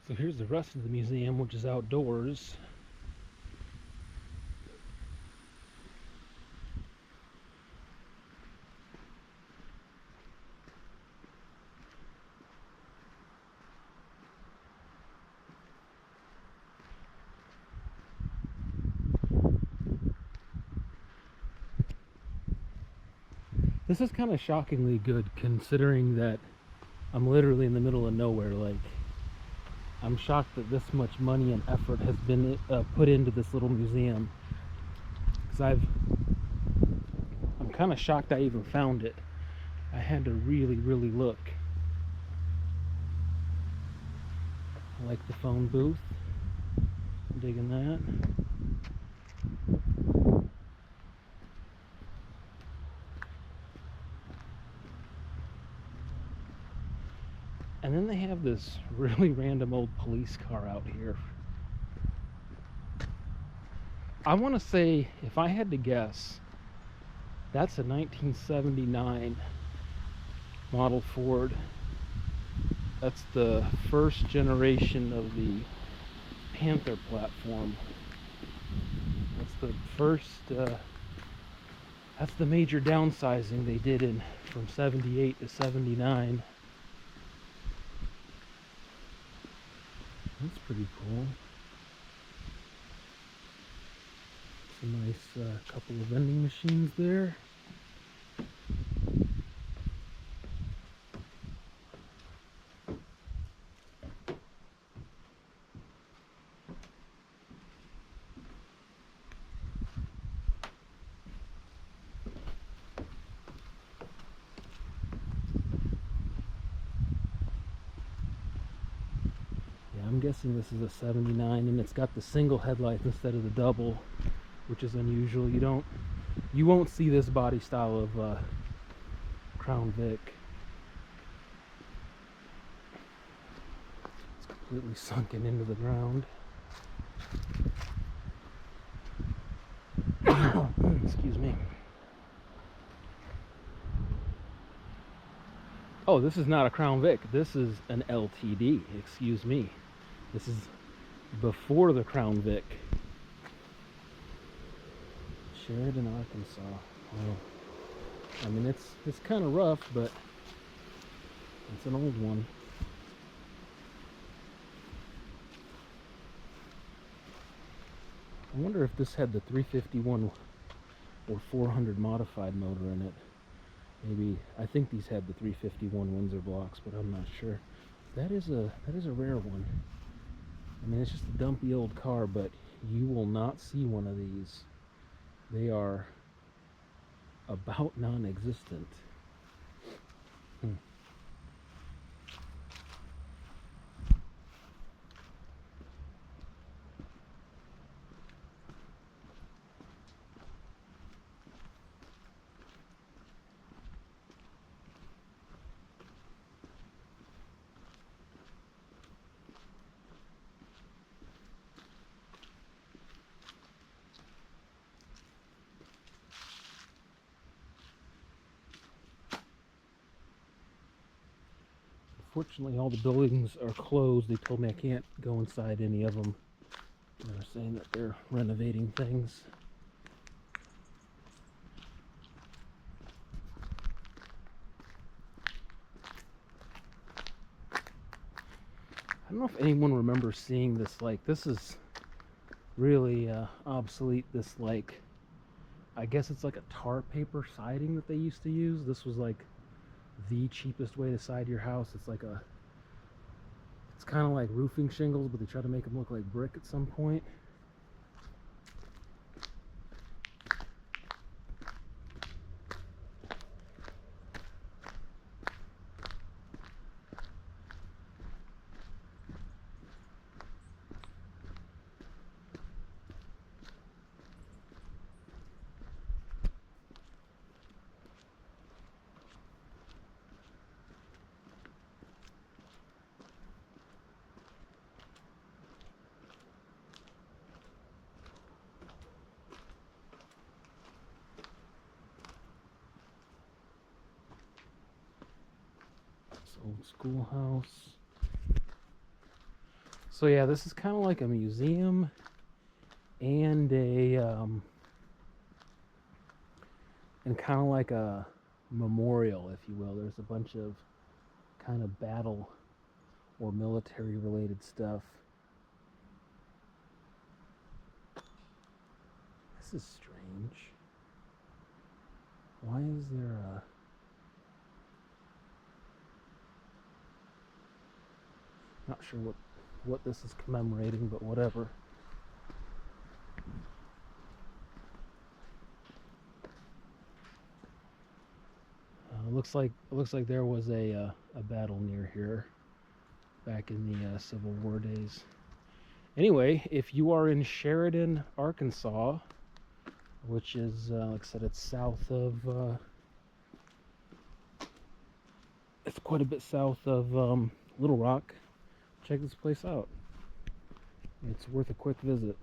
So here's the rest of the museum, which is outdoors. This is kind of shockingly good considering that I'm literally in the middle of nowhere. Like, I'm shocked that this much money and effort has been put into this little museum. Because I'm kind of shocked I even found it. I had to really, really look. I like the phone booth. I'm digging that. And then they have this really random old police car out here. I want to say, if I had to guess, that's a 1979 model Ford. That's the first generation of the Panther platform. That's the first, that's the major downsizing they did from 78 to 79. That's pretty cool. A nice couple of vending machines there. Yeah, I'm guessing this is a 79, and it's got the single headlights instead of the double, which is unusual. You won't see this body style of Crown Vic. It's completely sunken into the ground. Excuse me. Oh, this is not a Crown Vic. This is an LTD. Excuse me. This is before the Crown Vic. Sheridan, Arkansas. Well, I mean, it's kind of rough, but it's an old one. I wonder if this had the 351 or 400 modified motor in it. Maybe, I think these had the 351 Windsor blocks, but I'm not sure. That is a rare one. I mean, it's just a dumpy old car, but you will not see one of these. They are about non-existent. Fortunately, all the buildings are closed. They told me I can't go inside any of them. They're saying that they're renovating things. I don't know if anyone remembers seeing this. Like, this is really obsolete. This, like, I guess it's like a tar paper siding that they used to use. This was like the cheapest way to side your house. It's kind of like roofing shingles, but they try to make them look like brick at some point. Old schoolhouse. So yeah, this is kind of like a museum and kind of like a memorial, if you will. There's a bunch of kind of battle or military related stuff. This is strange. Why is there a... Not sure what this is commemorating, but whatever. Looks like there was a battle near here back in the Civil War days. Anyway, if you are in Sheridan, Arkansas, which is like I said, it's south of it's quite a bit south of Little Rock, check this place out. It's worth a quick visit.